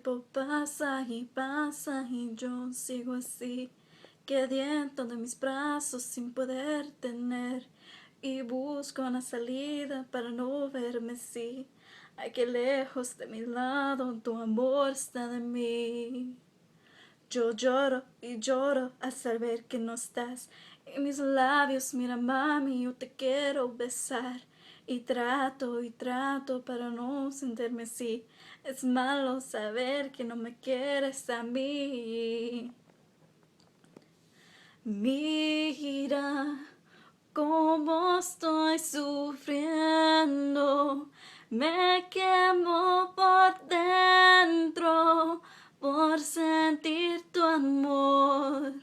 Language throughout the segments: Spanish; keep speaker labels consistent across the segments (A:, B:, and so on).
A: tiempo pasa y yo sigo así, quediendo de mis brazos sin poder tener. Y busco una salida para no verme así. Ay, que lejos de mi lado tu amor está de mí. Yo lloro y lloro al saber que no estás. Y mis labios, mira mami, yo te quiero besar. Y trato para no sentirme así. Es malo saber que no me quieres a mí. Mira cómo estoy sufriendo. Me quemo por dentro por sentir tu amor.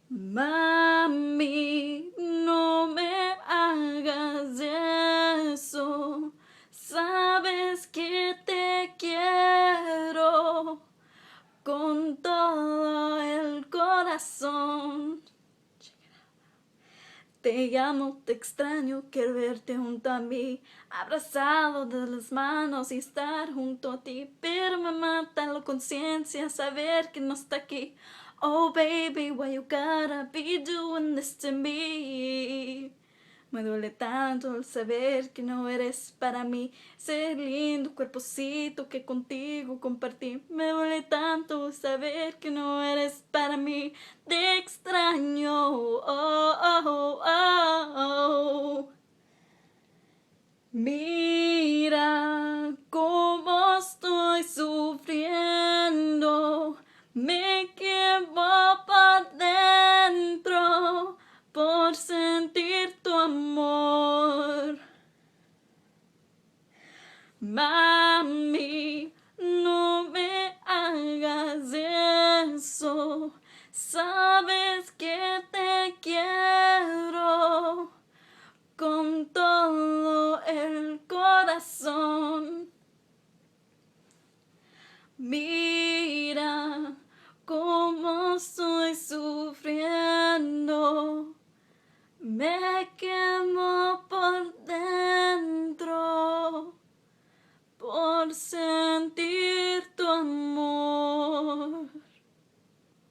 A: Mami, no me hagas eso. Sabes que te quiero con todo el corazón. Te llamo, te extraño, quiero verte junto a mí, abrazado de las manos y estar junto a ti. Pero me mata la conciencia saber que no está aquí. Oh baby, why you gotta be doing this to me? Me duele tanto el saber que no eres para mí, ese lindo cuerpocito que contigo compartí. Me duele tanto saber que no eres para mí. Te extraño, oh, oh, oh, oh. Mira cómo estoy sufriendo. Me quemo por dentro por sentir tu amor. Mami, no me hagas eso. Sabes que te quiero con todo el corazón.